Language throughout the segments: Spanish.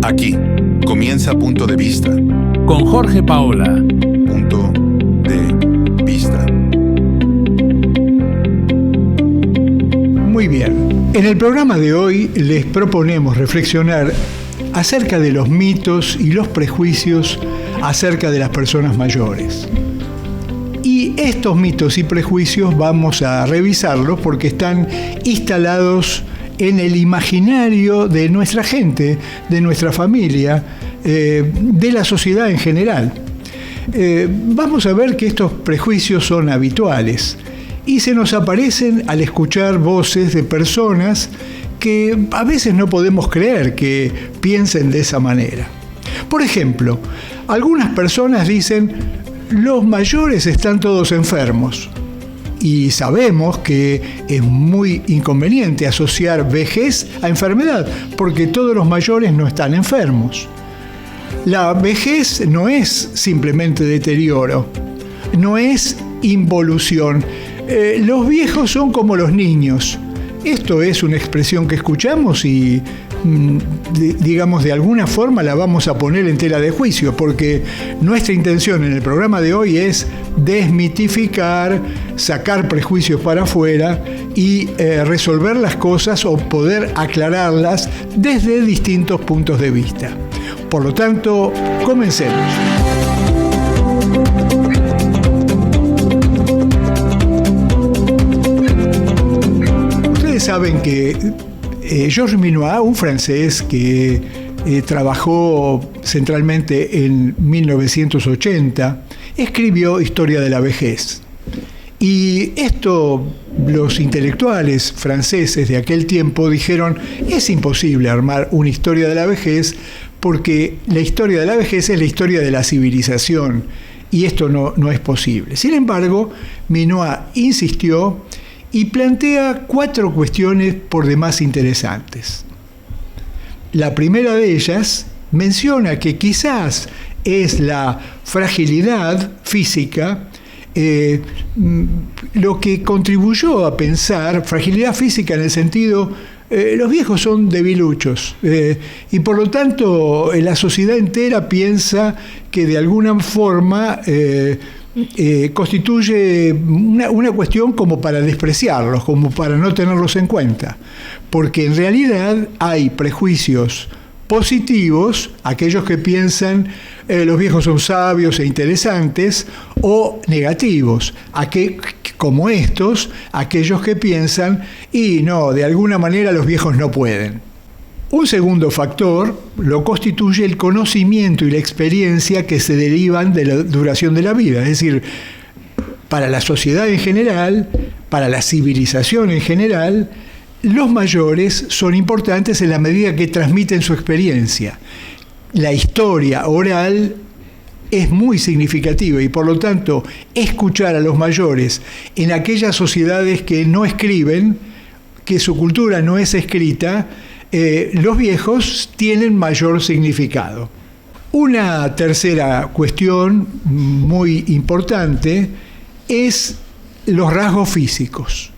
Aquí comienza Punto de Vista. Con Jorge Paola. Punto de Vista. Muy bien. En el programa de hoy les proponemos reflexionar acerca de los mitos y los prejuicios acerca de las personas mayores. Y estos mitos y prejuicios vamos a revisarlos porque están instalados en el imaginario de nuestra gente, de nuestra familia, de la sociedad en general. Vamos a ver que estos prejuicios son habituales y se nos aparecen al escuchar voces de personas que a veces no podemos creer que piensen de esa manera. Por ejemplo, algunas personas dicen: los mayores están todos enfermos. Y sabemos que es muy inconveniente asociar vejez a enfermedad, porque todos los mayores no están enfermos. La vejez no es simplemente deterioro, no es involución. Los viejos son como los niños. Esto es una expresión que escuchamos y, digamos, de alguna forma la vamos a poner en tela de juicio, porque nuestra intención en el programa de hoy es desmitificar, sacar prejuicios para afuera y resolver las cosas o poder aclararlas desde distintos puntos de vista. Por lo tanto, comencemos. Saben que Georges Minois, un francés que trabajó centralmente en 1980, escribió Historia de la vejez. Y esto los intelectuales franceses de aquel tiempo dijeron: es imposible armar una historia de la vejez porque la historia de la vejez es la historia de la civilización y esto no es posible. Sin embargo, Minois insistió y plantea 4 cuestiones por demás interesantes. La primera de ellas menciona que quizás es la fragilidad física lo que contribuyó a pensar, fragilidad física en el sentido, los viejos son debiluchos y por lo tanto la sociedad entera piensa que de alguna forma constituye una cuestión como para despreciarlos, como para no tenerlos en cuenta, porque en realidad hay prejuicios positivos, aquellos que piensan los viejos son sabios e interesantes, o negativos, como estos, aquellos que piensan y no, de alguna manera los viejos no pueden. Un segundo factor lo constituye el conocimiento y la experiencia que se derivan de la duración de la vida. Es decir, para la sociedad en general, para la civilización en general, los mayores son importantes en la medida que transmiten su experiencia. La historia oral es muy significativa y por lo tanto escuchar a los mayores en aquellas sociedades que no escriben, que su cultura no es escrita, los viejos tienen mayor significado. Una tercera cuestión muy importante es los rasgos físicos.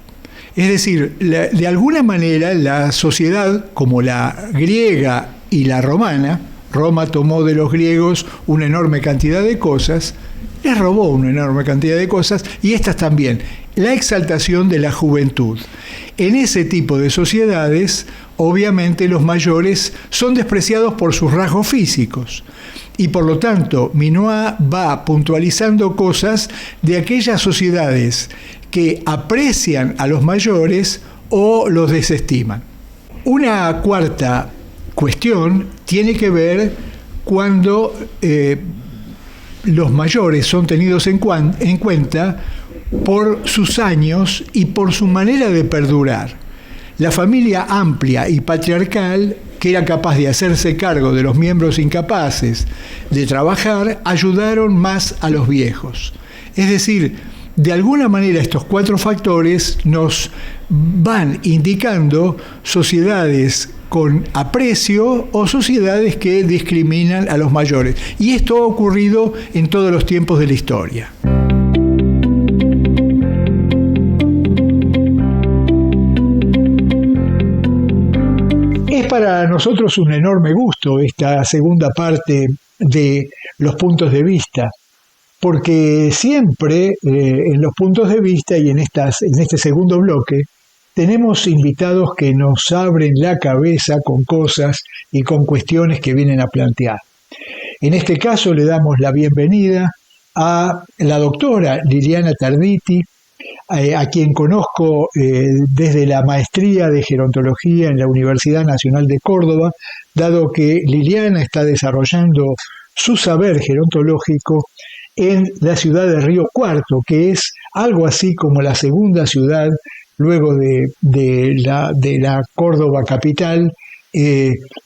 Es decir, de alguna manera la sociedad, como la griega y la romana, Roma tomó de los griegos una enorme cantidad de cosas, les robó una enorme cantidad de cosas, y estas también, la exaltación de la juventud. En ese tipo de sociedades, obviamente los mayores son despreciados por sus rasgos físicos. Y por lo tanto, Minois va puntualizando cosas de aquellas sociedades que aprecian a los mayores o los desestiman. Una cuarta cuestión tiene que ver cuando los mayores son tenidos en cuenta por sus años y por su manera de perdurar. La familia amplia y patriarcal, que era capaz de hacerse cargo de los miembros incapaces de trabajar, ayudaron más a los viejos. Es decir, de alguna manera estos 4 factores nos van indicando sociedades con aprecio o sociedades que discriminan a los mayores. Y esto ha ocurrido en todos los tiempos de la historia. para nosotros un enorme gusto esta segunda parte de los puntos de vista, porque siempre en los puntos de vista y en este segundo bloque tenemos invitados que nos abren la cabeza con cosas y con cuestiones que vienen a plantear. En este caso le damos la bienvenida a la doctora Liliana Tarditi, a quien conozco desde la maestría de gerontología en la Universidad Nacional de Córdoba, dado que Liliana está desarrollando su saber gerontológico en la ciudad de Río Cuarto, que es algo así como la segunda ciudad luego de la Córdoba capital,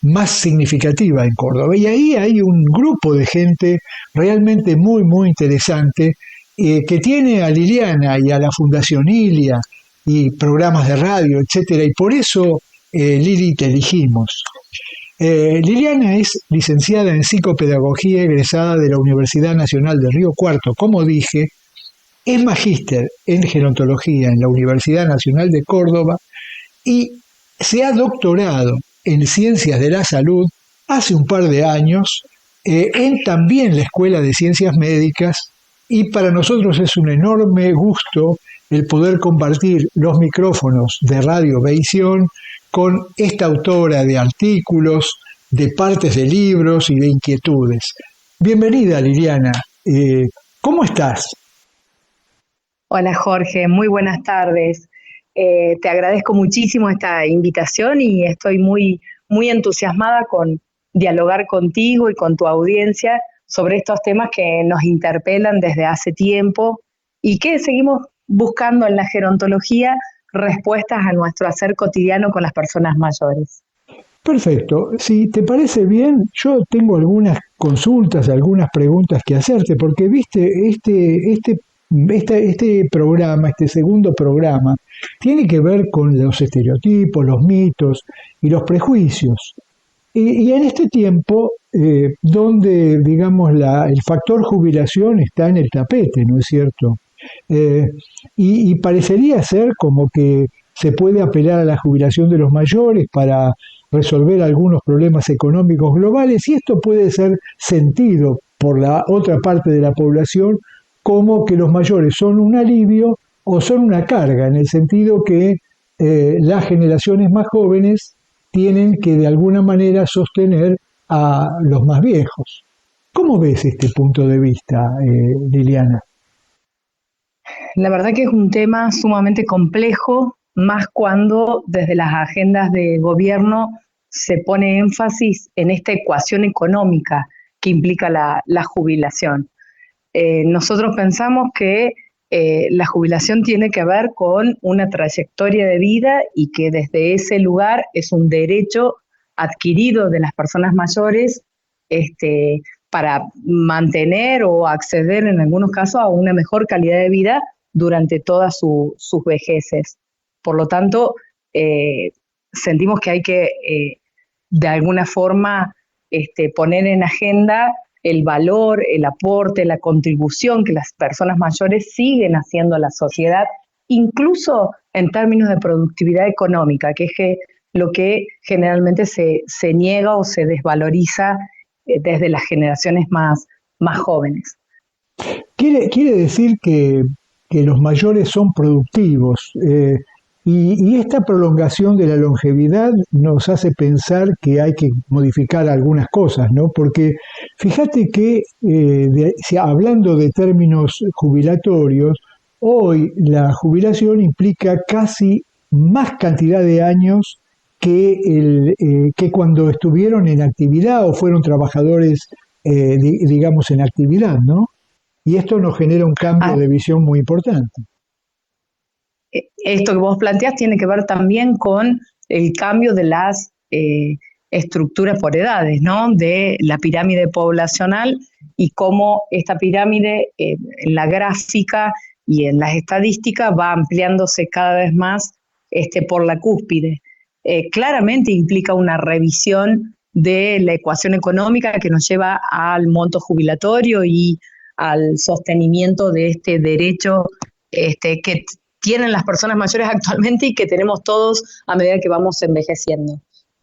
más significativa en Córdoba. Y ahí hay un grupo de gente realmente muy, muy interesante que tiene a Liliana y a la Fundación Ilia y programas de radio, etcétera, y por eso, Lili, te elegimos. Liliana es licenciada en psicopedagogía egresada de la Universidad Nacional de Río Cuarto, como dije, es magíster en gerontología en la Universidad Nacional de Córdoba y se ha doctorado en Ciencias de la Salud hace un par de años, en también la Escuela de Ciencias Médicas, y para nosotros es un enorme gusto el poder compartir los micrófonos de Radio Visión con esta autora de artículos, de partes de libros y de inquietudes. Bienvenida, Liliana. ¿Cómo estás? Hola, Jorge. Muy buenas tardes. Te agradezco muchísimo esta invitación y estoy muy, muy entusiasmada con dialogar contigo y con tu audiencia sobre estos temas que nos interpelan desde hace tiempo y que seguimos buscando en la gerontología respuestas a nuestro hacer cotidiano con las personas mayores. Perfecto. Si te parece bien, yo tengo algunas consultas, algunas preguntas que hacerte, porque viste, este programa, este segundo programa, tiene que ver con los estereotipos, los mitos y los prejuicios. Y en este tiempo, donde, digamos, el factor jubilación está en el tapete, ¿no es cierto? Y parecería ser como que se puede apelar a la jubilación de los mayores para resolver algunos problemas económicos globales, y esto puede ser sentido por la otra parte de la población como que los mayores son un alivio o son una carga, en el sentido que las generaciones más jóvenes tienen que de alguna manera sostener a los más viejos. ¿Cómo ves este punto de vista, Liliana? La verdad que es un tema sumamente complejo, más cuando desde las agendas de gobierno se pone énfasis en esta ecuación económica que implica la jubilación. Nosotros pensamos que la jubilación tiene que ver con una trayectoria de vida y que desde ese lugar es un derecho adquirido de las personas mayores para mantener o acceder en algunos casos a una mejor calidad de vida durante todas sus vejeces. Por lo tanto, sentimos que hay que de alguna forma poner en agenda el valor, el aporte, la contribución que las personas mayores siguen haciendo a la sociedad, incluso en términos de productividad económica, que es lo que generalmente se niega o se desvaloriza desde las generaciones más jóvenes. Quiere decir que los mayores son productivos, y esta prolongación de la longevidad nos hace pensar que hay que modificar algunas cosas, ¿no? Porque fíjate que, hablando de términos jubilatorios, hoy la jubilación implica casi más cantidad de años que cuando estuvieron en actividad o fueron trabajadores, digamos, en actividad, ¿no? Y esto nos genera un cambio de visión muy importante. Esto que vos planteás tiene que ver también con el cambio de las estructuras por edades, ¿no? De la pirámide poblacional y cómo esta pirámide en la gráfica y en las estadísticas va ampliándose cada vez más por la cúspide. Claramente implica una revisión de la ecuación económica que nos lleva al monto jubilatorio y al sostenimiento de este derecho que tienen las personas mayores actualmente y que tenemos todos a medida que vamos envejeciendo.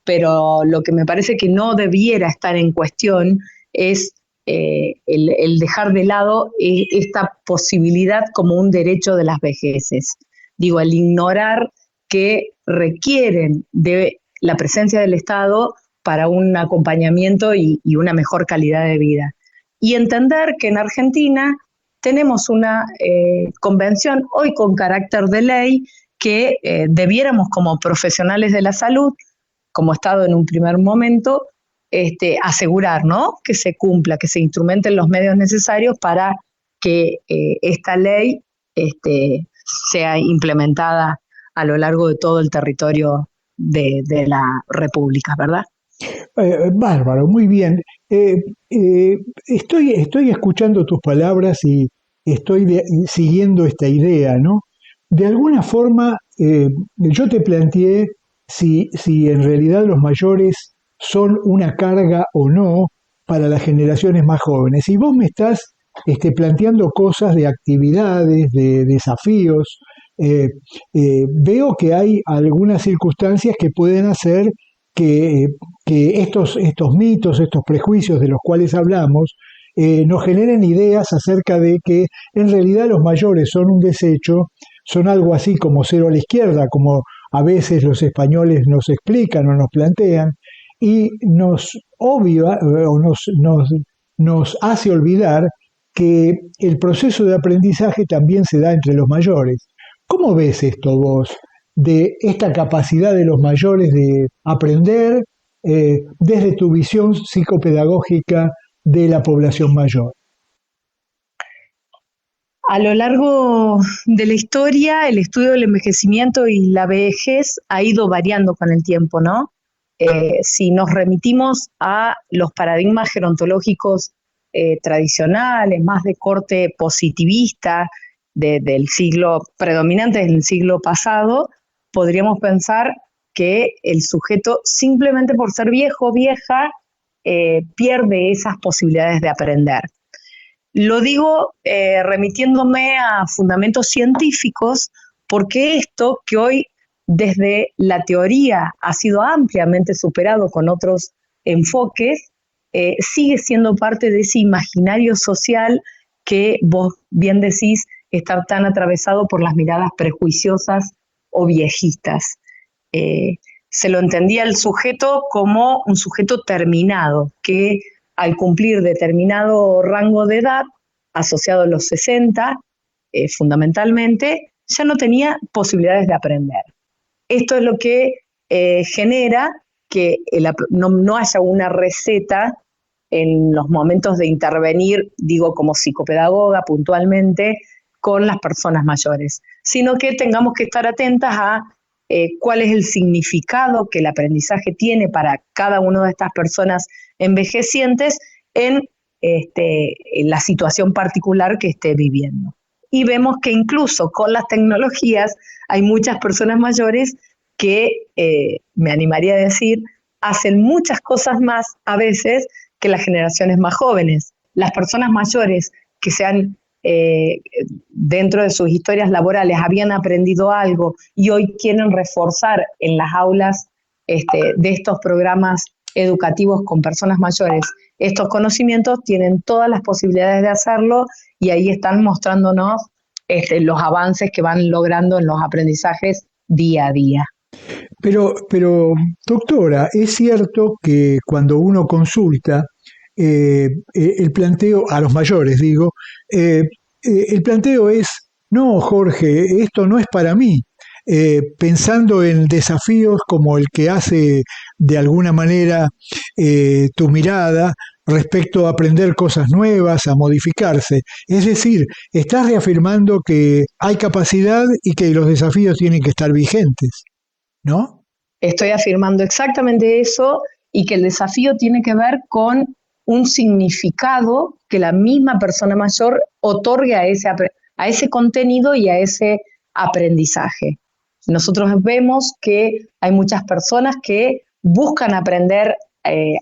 pero lo que me parece que no debiera estar en cuestión es el dejar de lado esta posibilidad como un derecho de las vejeces. Digo, el ignorar que requieren de la presencia del Estado para un acompañamiento y una mejor calidad de vida. Y entender que en Argentina tenemos una convención hoy con carácter de ley que debiéramos como profesionales de la salud, como Estado en un primer momento, asegurar, ¿no?, que se cumpla, que se instrumenten los medios necesarios para que esta ley sea implementada a lo largo de todo el territorio de la República, ¿verdad? Bárbaro, muy bien. Estoy escuchando tus palabras y estoy siguiendo esta idea, ¿no? De alguna forma, yo te planteé si en realidad los mayores son una carga o no para las generaciones más jóvenes. Y vos me estás planteando cosas de actividades, de desafíos. Veo que hay algunas circunstancias que pueden hacer que estos mitos, estos prejuicios de los cuales hablamos, nos generen ideas acerca de que en realidad los mayores son un desecho, son algo así como cero a la izquierda, como a veces los españoles nos explican o nos plantean, y nos obvia o nos hace olvidar que el proceso de aprendizaje también se da entre los mayores. ¿Cómo ves esto vos, de esta capacidad de los mayores de aprender desde tu visión psicopedagógica de la población mayor? A lo largo de la historia, el estudio del envejecimiento y la vejez ha ido variando con el tiempo, ¿no? Si nos remitimos a los paradigmas gerontológicos tradicionales, más de corte positivista, del siglo predominante del siglo pasado, podríamos pensar que el sujeto, simplemente por ser viejo o vieja, pierde esas posibilidades de aprender. Lo digo remitiéndome a fundamentos científicos, porque esto que hoy desde la teoría ha sido ampliamente superado con otros enfoques, sigue siendo parte de ese imaginario social que vos bien decís está tan atravesado por las miradas prejuiciosas o viejistas. Se lo entendía el sujeto como un sujeto terminado, que al cumplir determinado rango de edad, asociado a los 60, fundamentalmente, ya no tenía posibilidades de aprender. Esto es lo que genera que no haya una receta en los momentos de intervenir, digo como psicopedagoga puntualmente, con las personas mayores, sino que tengamos que estar atentas a cuál es el significado que el aprendizaje tiene para cada una de estas personas envejecientes en la situación particular que esté viviendo. Y vemos que incluso con las tecnologías hay muchas personas mayores que, me animaría a decir, hacen muchas cosas más a veces que las generaciones más jóvenes. Las personas mayores que se han dentro de sus historias laborales habían aprendido algo y hoy quieren reforzar en las aulas de estos programas educativos con personas mayores estos conocimientos, tienen todas las posibilidades de hacerlo y ahí están mostrándonos los avances que van logrando en los aprendizajes día a día. Pero, doctora, es cierto que cuando uno consulta el planteo, a los mayores digo, el planteo es, no, Jorge, esto no es para mí, pensando en desafíos como el que hace de alguna manera tu mirada respecto a aprender cosas nuevas, a modificarse. Es decir, estás reafirmando que hay capacidad y que los desafíos tienen que estar vigentes, ¿no? Estoy afirmando exactamente eso y que el desafío tiene que ver con un significado que la misma persona mayor otorgue a ese contenido y a ese aprendizaje. Nosotros vemos que hay muchas personas que buscan aprender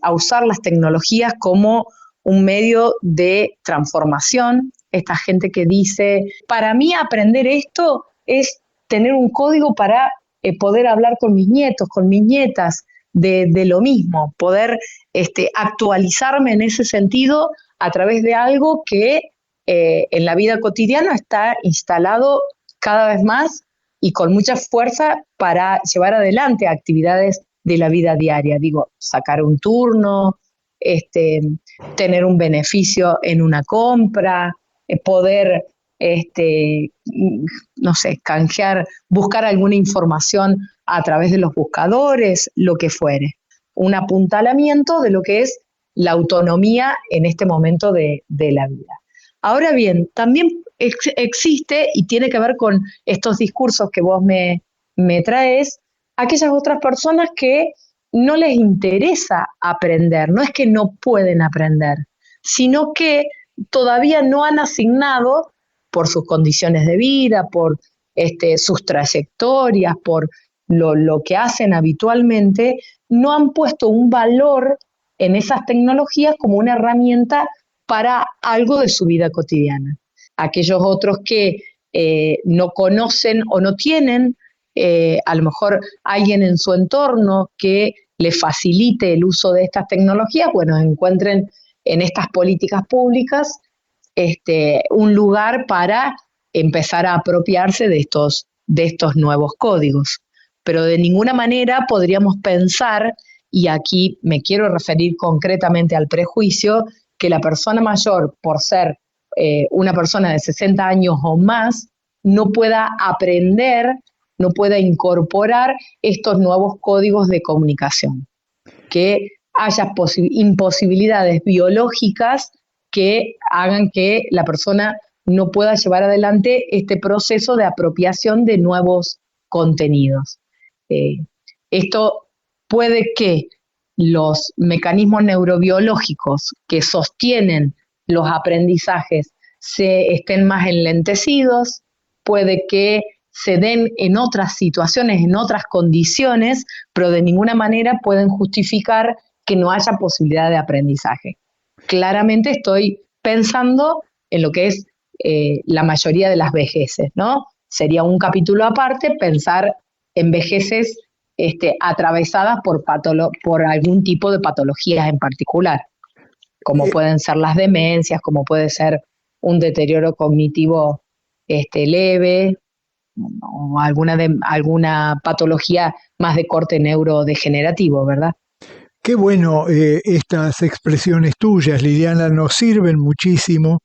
a usar las tecnologías como un medio de transformación. Esta gente que dice, para mí aprender esto es tener un código para poder hablar con mis nietos, con mis nietas. de lo mismo, poder actualizarme en ese sentido a través de algo que en la vida cotidiana está instalado cada vez más y con mucha fuerza para llevar adelante actividades de la vida diaria. Digo, sacar un turno, tener un beneficio en una compra, poder, no sé, canjear, buscar alguna información a través de los buscadores, lo que fuere. Un apuntalamiento de lo que es la autonomía en este momento de la vida. Ahora bien, también existe, y tiene que ver con estos discursos que vos me traes, aquellas otras personas que no les interesa aprender, no es que no pueden aprender, sino que todavía no han asignado, por sus condiciones de vida, por sus trayectorias, por lo que hacen habitualmente, no han puesto un valor en esas tecnologías como una herramienta para algo de su vida cotidiana. Aquellos otros que no conocen o no tienen a lo mejor alguien en su entorno que le facilite el uso de estas tecnologías, bueno, encuentren en estas políticas públicas un lugar para empezar a apropiarse de estos nuevos códigos. Pero de ninguna manera podríamos pensar, y aquí me quiero referir concretamente al prejuicio, que la persona mayor, por ser una persona de 60 años o más, no pueda aprender, no pueda incorporar estos nuevos códigos de comunicación, que haya imposibilidades biológicas que hagan que la persona no pueda llevar adelante este proceso de apropiación de nuevos contenidos. Esto puede que los mecanismos neurobiológicos que sostienen los aprendizajes se estén más enlentecidos, puede que se den en otras situaciones, en otras condiciones, pero de ninguna manera pueden justificar que no haya posibilidad de aprendizaje. Claramente estoy pensando en lo que es la mayoría de las vejeces, ¿no? Sería un capítulo aparte pensar en vejeces atravesadas por algún tipo de patologías en particular, como pueden ser las demencias, como puede ser un deterioro cognitivo leve, o alguna patología más de corte neurodegenerativo, ¿verdad? Qué bueno, estas expresiones tuyas, Liliana, nos sirven muchísimo.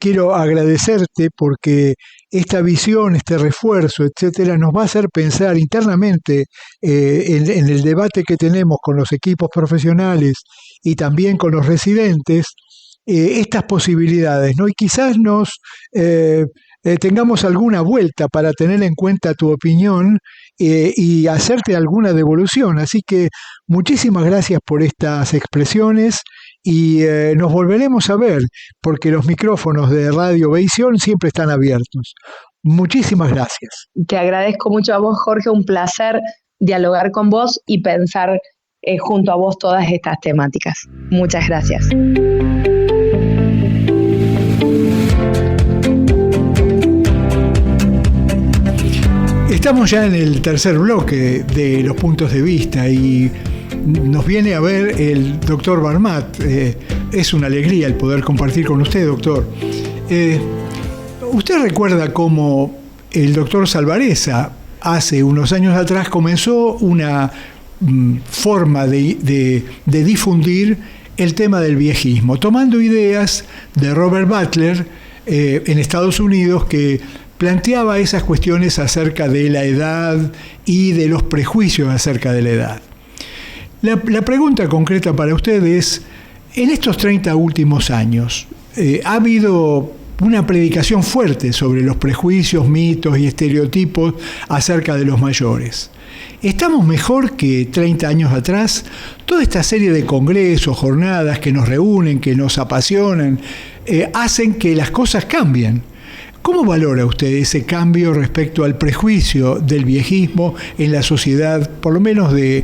Quiero agradecerte porque esta visión, este refuerzo, etcétera, nos va a hacer pensar internamente en el debate que tenemos con los equipos profesionales y también con los residentes, estas posibilidades, ¿no? Y quizás tengamos alguna vuelta para tener en cuenta tu opinión y hacerte alguna devolución. Así que muchísimas gracias por estas expresiones y nos volveremos a ver porque los micrófonos de Radio Visión siempre están abiertos. Muchísimas gracias. Te agradezco mucho a vos, Jorge, un placer dialogar con vos y pensar junto a vos todas estas temáticas. Muchas gracias. Estamos ya en el tercer bloque de los puntos de vista y nos viene a ver el doctor Barmat. Es una alegría el poder compartir con usted, doctor. ¿Usted recuerda cómo el doctor Salvarezza hace unos años atrás comenzó una forma de difundir el tema del viejismo, tomando ideas de Robert Butler en Estados Unidos, que planteaba esas cuestiones acerca de la edad y de los prejuicios acerca de la edad? La pregunta concreta para usted es, en estos 30 últimos años, ha habido una predicación fuerte sobre los prejuicios, mitos y estereotipos acerca de los mayores. ¿Estamos mejor que 30 años atrás? Toda esta serie de congresos, jornadas que nos reúnen, que nos apasionan, hacen que las cosas cambien. ¿Cómo valora usted ese cambio respecto al prejuicio del viejismo en la sociedad, por lo menos de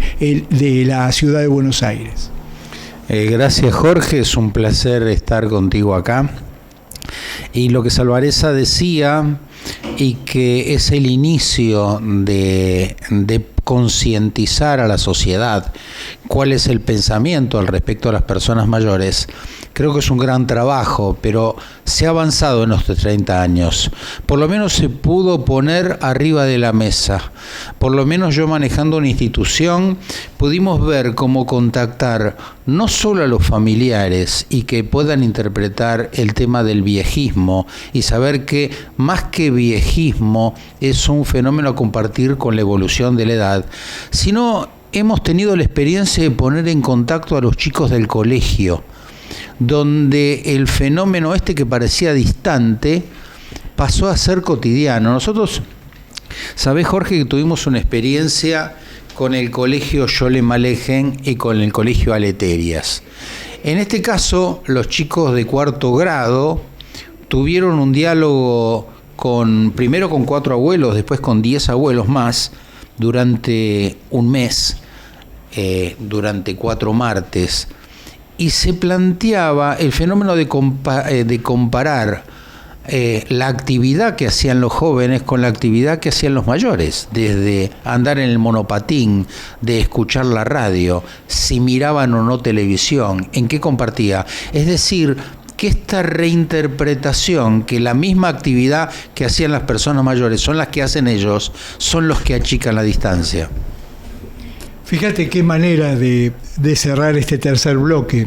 la ciudad de Buenos Aires? Gracias, Jorge, es un placer estar contigo acá. Y lo que Salvarezza decía, y que es el inicio de concientizar a la sociedad cuál es el pensamiento al respecto de las personas mayores, creo que es un gran trabajo, pero se ha avanzado en estos 30 años. Por lo menos se pudo poner arriba de la mesa. Por lo menos yo, manejando una institución, pudimos ver cómo contactar no solo a los familiares y que puedan interpretar el tema del viejismo y saber que más que viejismo es un fenómeno a compartir con la evolución de la edad, sino hemos tenido la experiencia de poner en contacto a los chicos del colegio, donde el fenómeno que parecía distante pasó a ser cotidiano. Nosotros, sabés, Jorge, que tuvimos una experiencia con el colegio Yole Malejen y con el colegio Aleterias. En este caso, los chicos de 4º grado tuvieron un diálogo primero con 4 abuelos, después con 10 abuelos más, durante un mes, durante 4 martes, y se planteaba el fenómeno de comparar la actividad que hacían los jóvenes con la actividad que hacían los mayores, desde andar en el monopatín, de escuchar la radio, si miraban o no televisión, en qué compartía. Es decir, que esta reinterpretación, que la misma actividad que hacían las personas mayores son las que hacen ellos, son los que achican la distancia. Fíjate qué manera de cerrar este tercer bloque,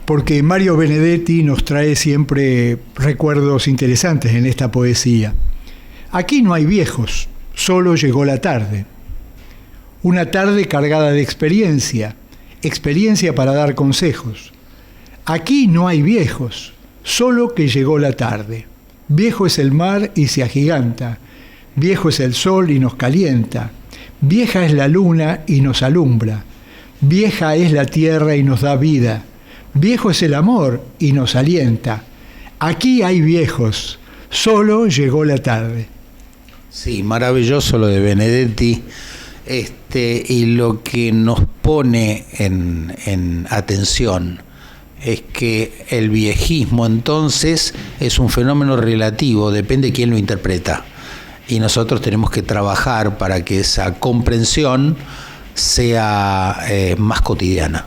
porque Mario Benedetti nos trae siempre recuerdos interesantes en esta poesía. Aquí no hay viejos, solo llegó la tarde. Una tarde cargada de experiencia para dar consejos. Aquí no hay viejos, solo que llegó la tarde. Viejo es el mar y se agiganta, viejo es el sol y nos calienta, vieja es la luna y nos alumbra, vieja es la tierra y nos da vida, viejo es el amor y nos alienta. Aquí hay viejos, solo llegó la tarde. Sí, maravilloso lo de Benedetti, y lo que nos pone en atención es que el viejismo entonces es un fenómeno relativo, depende de quién lo interpreta. Y nosotros tenemos que trabajar para que esa comprensión sea más cotidiana.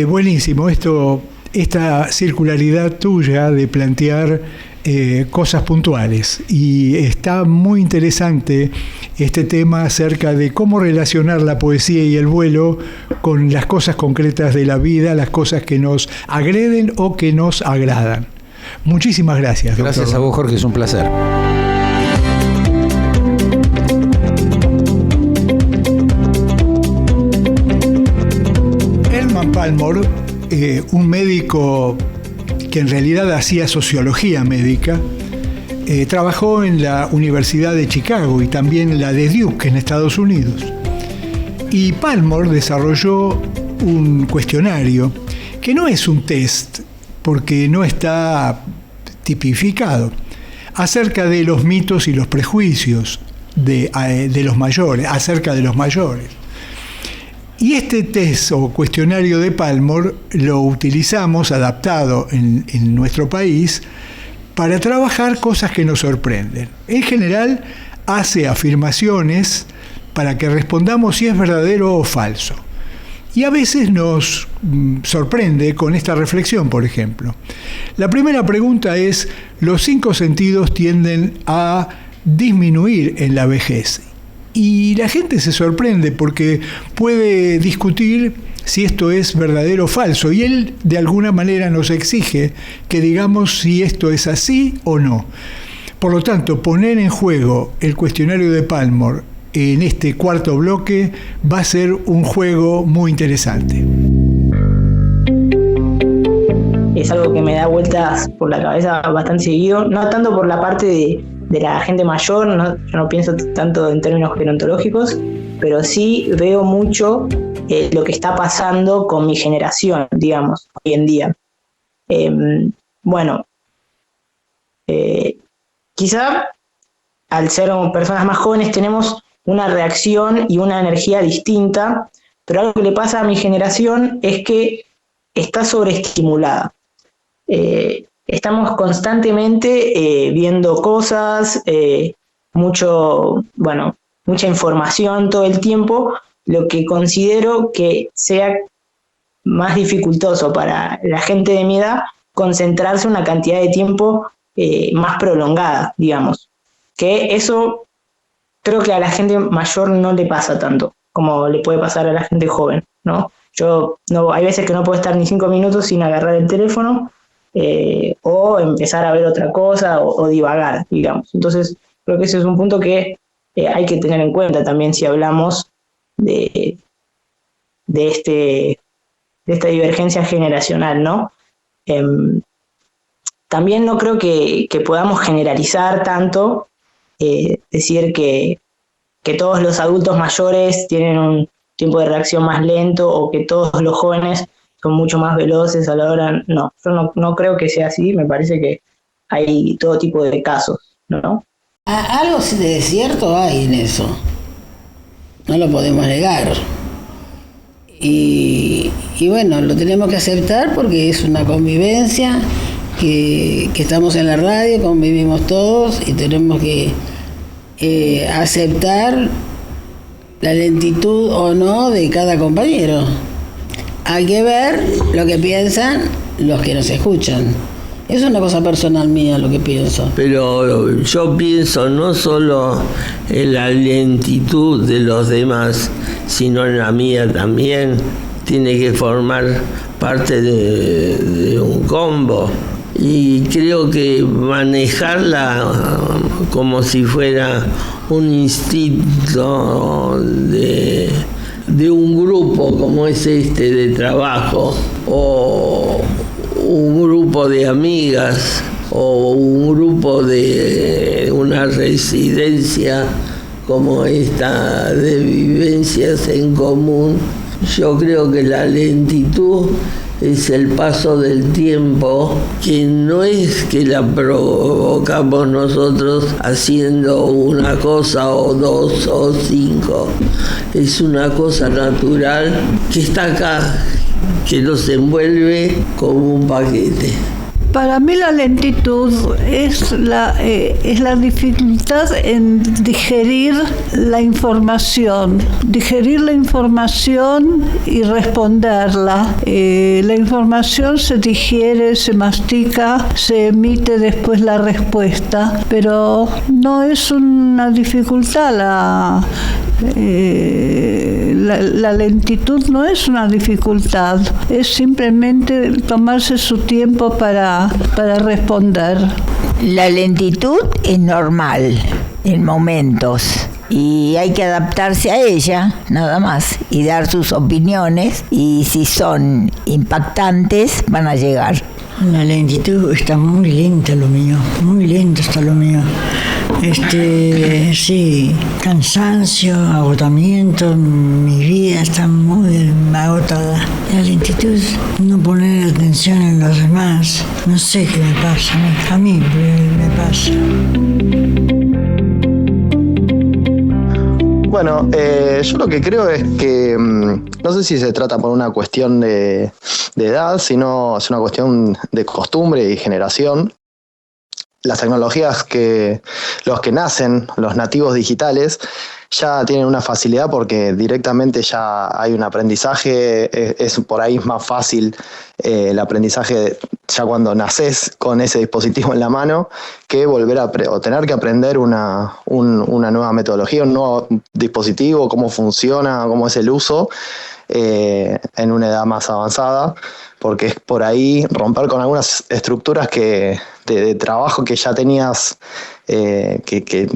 Buenísimo, esta circularidad tuya de plantear cosas puntuales. Y está muy interesante este tema acerca de cómo relacionar la poesía y el vuelo con las cosas concretas de la vida, las cosas que nos agreden o que nos agradan. Muchísimas gracias, doctor. Gracias a vos, Jorge, es un placer. Herman Palmore, un médico que en realidad hacía sociología médica, trabajó en la Universidad de Chicago y también en la de Duke en Estados Unidos. Y Palmore desarrolló un cuestionario que no es un test, porque no está tipificado, acerca de los mitos y los prejuicios de los mayores, acerca de los mayores. Y este test o cuestionario de Palmore lo utilizamos adaptado en nuestro país para trabajar cosas que nos sorprenden. En general, hace afirmaciones para que respondamos si es verdadero o falso. Y a veces nos sorprende con esta reflexión, por ejemplo. La primera pregunta es: los 5 sentidos tienden a disminuir en la vejez. Y la gente se sorprende porque puede discutir si esto es verdadero o falso. Y él de alguna manera nos exige que digamos si esto es así o no. Por lo tanto, poner en juego el cuestionario de Palmore en este cuarto bloque va a ser un juego muy interesante. Es algo que me da vueltas por la cabeza bastante seguido, no tanto por la parte de la gente mayor, yo no pienso tanto en términos gerontológicos, pero sí veo mucho lo que está pasando con mi generación, digamos, hoy en día. Quizá al ser personas más jóvenes tenemos una reacción y una energía distinta, pero algo que le pasa a mi generación es que está sobreestimulada. Estamos constantemente viendo cosas, mucho mucha información todo el tiempo, lo que considero que sea más dificultoso para la gente de mi edad concentrarse una cantidad de tiempo más prolongada, digamos. Que eso creo que a la gente mayor no le pasa tanto como le puede pasar a la gente joven, ¿no? Hay veces que no puedo estar ni 5 minutos sin agarrar el teléfono o empezar a ver otra cosa o divagar, digamos. Entonces, creo que ese es un punto que hay que tener en cuenta también si hablamos de esta divergencia generacional, ¿no? También no creo que podamos generalizar tanto, decir que todos los adultos mayores tienen un tiempo de reacción más lento o que todos los jóvenes son mucho más veloces a la hora. No, yo no creo que sea así, me parece que hay todo tipo de casos, ¿no? Algo de cierto hay en eso, no lo podemos negar. Y bueno, lo tenemos que aceptar porque es una convivencia, que estamos en la radio, convivimos todos y tenemos que aceptar la lentitud o no de cada compañero. Hay que ver lo que piensan los que nos escuchan. Es una cosa personal mía lo que pienso. Pero yo pienso no solo en la lentitud de los demás, sino en la mía también. Tiene que formar parte de un combo. Y creo que manejarla como si fuera un instinto de un grupo como es de trabajo, o un grupo de amigas, o un grupo de una residencia como esta de vivencias en común. Yo creo que la lentitud es el paso del tiempo, que no es que la provocamos nosotros haciendo una cosa o 2 o 5. Es una cosa natural que está acá, que nos envuelve como un paquete. Para mí la lentitud es la dificultad en digerir la información y responderla. La información se digiere, se mastica, se emite después la respuesta, pero no es una dificultad la lentitud no es una dificultad, es simplemente tomarse su tiempo para responder. La lentitud es normal en momentos y hay que adaptarse a ella, nada más, y dar sus opiniones, y si son impactantes van a llegar. La lentitud está muy lenta lo mío, muy lento está lo mío. Sí, cansancio, agotamiento, mi vida está muy agotada. La lentitud, no poner atención en los demás, no sé qué me pasa, a mí me pasa. Bueno, yo lo que creo es que, no sé si se trata por una cuestión de edad, sino es una cuestión de costumbre y generación. Las tecnologías los que nacen, los nativos digitales, ya tienen una facilidad porque directamente ya hay un aprendizaje, es por ahí más fácil el aprendizaje ya cuando naces con ese dispositivo en la mano que volver o tener que aprender una nueva metodología, un nuevo dispositivo, cómo funciona, cómo es el uso en una edad más avanzada, porque es por ahí romper con algunas estructuras de trabajo que ya tenías, que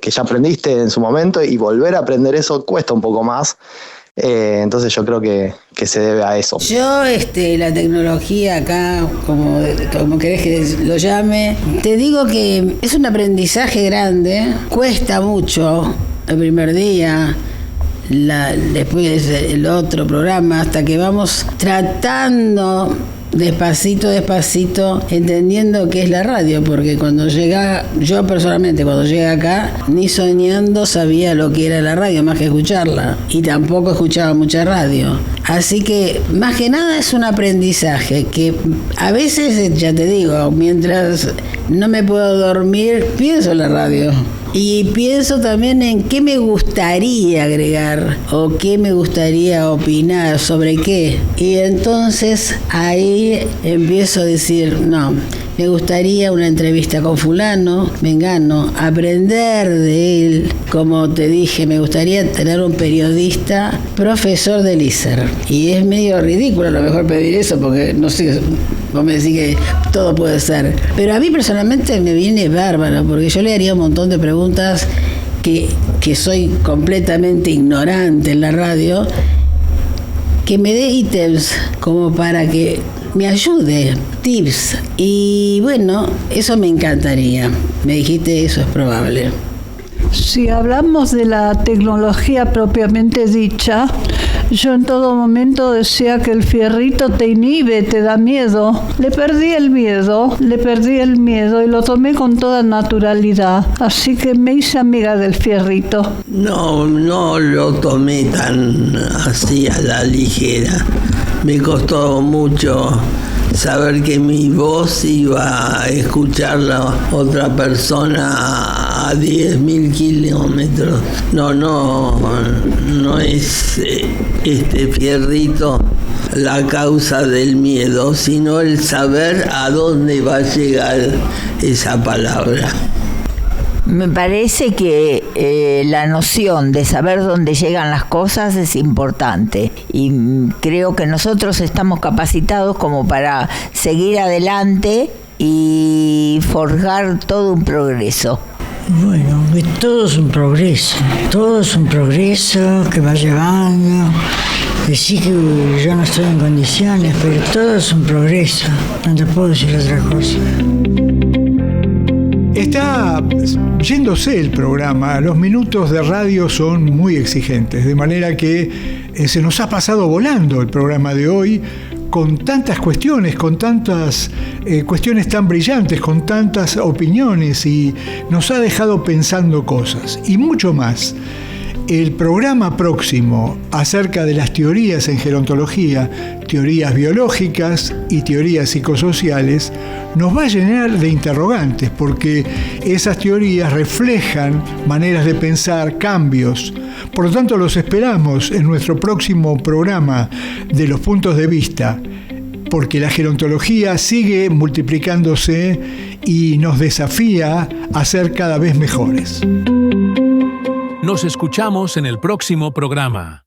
ya aprendiste en su momento, y volver a aprender eso cuesta un poco más. Entonces yo creo que se debe a eso. Yo la tecnología acá, como querés que lo llame, te digo que es un aprendizaje grande, cuesta mucho el primer día, después el otro programa, hasta que vamos tratando despacito, entendiendo qué es la radio, porque yo personalmente cuando llegué acá, ni soñando sabía lo que era la radio, más que escucharla, y tampoco escuchaba mucha radio. Así que, más que nada, es un aprendizaje que a veces, ya te digo, mientras no me puedo dormir, pienso en la radio. Y pienso también en qué me gustaría agregar o qué me gustaría opinar sobre qué. Y entonces ahí empiezo a decir, no, me gustaría una entrevista con fulano, mengano, aprender de él. Como te dije, me gustaría tener un periodista profesor del ISER. Y es medio ridículo a lo mejor pedir eso, porque no sé, vos me decís que todo puede ser. Pero a mí personalmente me viene bárbaro, porque yo le haría un montón de preguntas que soy completamente ignorante en la radio, que me dé ítems como para que me ayude, tips. Y bueno, eso me encantaría. Me dijiste, eso es probable. Si hablamos de la tecnología propiamente dicha, yo en todo momento decía que el fierrito te inhibe, te da miedo. Le perdí el miedo y lo tomé con toda naturalidad. Así que me hice amiga del fierrito. No lo tomé tan así a la ligera. Me costó mucho saber que mi voz iba a escucharla otra persona a 10.000 kilómetros. No es este fierrito la causa del miedo, sino el saber a dónde va a llegar esa palabra. Me parece que la noción de saber dónde llegan las cosas es importante y creo que nosotros estamos capacitados como para seguir adelante y forjar todo un progreso. Bueno, todo es un progreso que va llevando. Decir que yo no estoy en condiciones, pero todo es un progreso, no te puedo decir otra cosa. Está yéndose el programa, los minutos de radio son muy exigentes, de manera que se nos ha pasado volando el programa de hoy con tantas cuestiones, con tantas cuestiones tan brillantes, con tantas opiniones y nos ha dejado pensando cosas y mucho más. El programa próximo acerca de las teorías en gerontología, teorías biológicas y teorías psicosociales, nos va a llenar de interrogantes porque esas teorías reflejan maneras de pensar, cambios. Por lo tanto, los esperamos en nuestro próximo programa de los puntos de vista, porque la gerontología sigue multiplicándose y nos desafía a ser cada vez mejores. Nos escuchamos en el próximo programa.